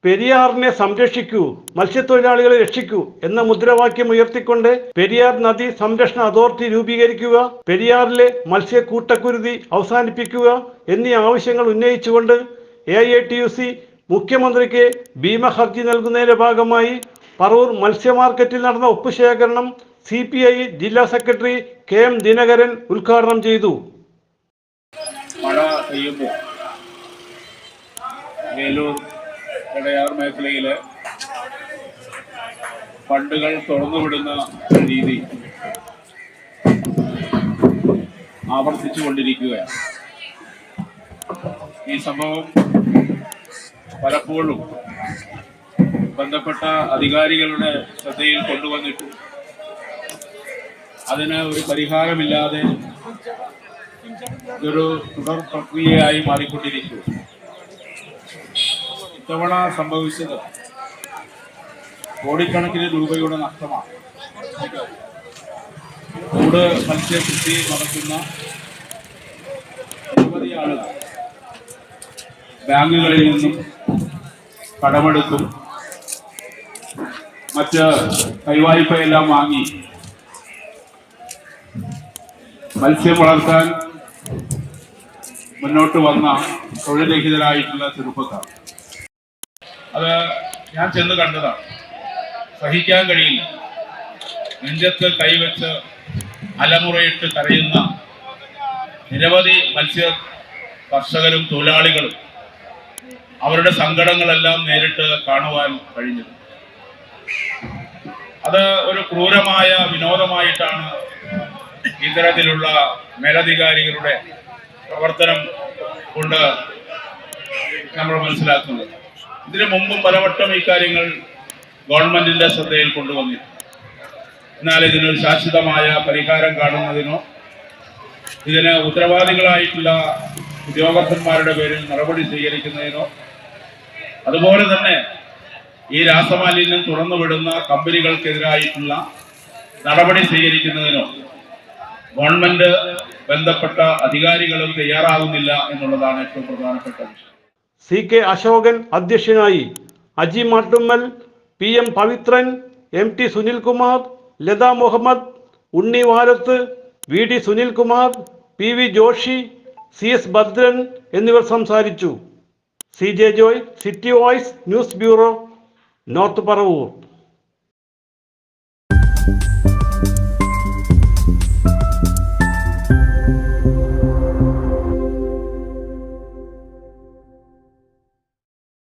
പെരിയാറിനെ സംരക്ഷിക്കൂ, മത്സ്യത്തൊഴിലാളികളെ രക്ഷിക്കൂ എന്ന മുദ്രാവാക്യം ഉയർത്തിക്കൊണ്ട് പെരിയാർ നദി സംരക്ഷണ അതോറിറ്റി രൂപീകരിക്കുക, പെരിയാറിലെ മത്സ്യക്കൂട്ടക്കുരുതി അവസാനിപ്പിക്കുക എന്നീ ആവശ്യങ്ങൾ ഉന്നയിച്ചുകൊണ്ട് AITUC മുഖ്യമന്ത്രിക്ക് ഭീമഹർജി നൽകുന്നതിന്റെ ഭാഗമായി പറവൂർ മത്സ്യ മാർക്കറ്റിൽ നടന്ന ഒപ്പുശേഖരണം CPI ജില്ലാ സെക്രട്ടറി KM ദിനകരൻ ഉദ്ഘാടനം ചെയ്തു. മഴ പെയ്യുമ്പോൾ വേലൂർ പെരിയാർ മേഖലയിലെ ഫണ്ടുകൾ തുറന്നുവിടുന്ന രീതി ആവർത്തിച്ചുകൊണ്ടിരിക്കുകയാണ്. ഈ സംഭവം പലപ്പോഴും ബന്ധപ്പെട്ട അധികാരികളുടെ ശ്രദ്ധയിൽ കൊണ്ടുവന്നിട്ടും അതിന് ഒരു പരിഹാരമില്ലാതെ ഇതൊരു തുടർ പ്രക്രിയയായി മാറിക്കൊണ്ടിരിക്കുന്നു. ഇത്തവണ സംഭവിച്ചത് കോടിക്കണക്കിന് രൂപയുടെ നഷ്ടമാണ്. കൂട് മത്സ്യകൃഷി നടത്തുന്ന നിരവധി ആളുകൾ ബാങ്കുകളിൽ നിന്നും കടമെടുക്കും മറ്റ് കൈവായ്പയെല്ലാം വാങ്ങി മത്സ്യം വളർത്താൻ മുന്നോട്ട് വന്ന തൊഴിൽരഹിതരായിട്ടുള്ള ചെറുപ്പക്കാർ. അത് ഞാൻ ചെന്ന് കണ്ടതാണ്. സഹിക്കാൻ കഴിയില്ല. നെഞ്ചത്ത് കൈവച്ച് അലമുറയിട്ട് കരയുന്ന നിരവധി മത്സ്യ കർഷകരും തൊഴിലാളികളും അവരുടെ സങ്കടങ്ങളെല്ലാം നേരിട്ട് കാണുവാൻ കഴിഞ്ഞു. അത് ഒരു ക്രൂരമായ വിനോദമായിട്ടാണ് ഇത്തരത്തിലുള്ള മേലധികാരികളുടെ പ്രവർത്തനം കൊണ്ട് നമ്മൾ മനസ്സിലാക്കുന്നത്. ഇതിനു മുമ്പും പലവട്ടം ഇക്കാര്യങ്ങൾ ഗവൺമെന്റിന്റെ ശ്രദ്ധയിൽ കൊണ്ടുവന്നിട്ടുണ്ട്. എന്നാൽ ഇതിനൊരു ശാശ്വതമായ പരിഹാരം കാണുന്നതിനോ ഇതിന് ഉത്തരവാദികളായിട്ടുള്ള ഉദ്യോഗസ്ഥന്മാരുടെ പേരിൽ നടപടി സ്വീകരിക്കുന്നതിനോ അതുപോലെ തന്നെ ഈ രാസമാലിന്യം തുറന്നുവിടുന്ന കമ്പനികൾക്കെതിരായിട്ടുള്ള നടപടി സ്വീകരിക്കുന്നതിനോ ഗവൺമെന്റ് ബന്ധപ്പെട്ട അധികാരികളും തയ്യാറാകുന്നില്ല എന്നുള്ളതാണ് ഏറ്റവും പ്രധാനപ്പെട്ട വിഷയം. CK അശോകൻ അധ്യക്ഷനായി. അജി മാട്ടുമ്മൽ, PM പവിത്രൻ, MT സുനിൽകുമാർ, ലത മുഹമ്മദ്, ഉണ്ണി Valath, VD Sunilkumar, PV Joshi, CS Bhadran എന്നിവർ സംസാരിച്ചു. CJ Joy, city voice news bureau, north Paravur.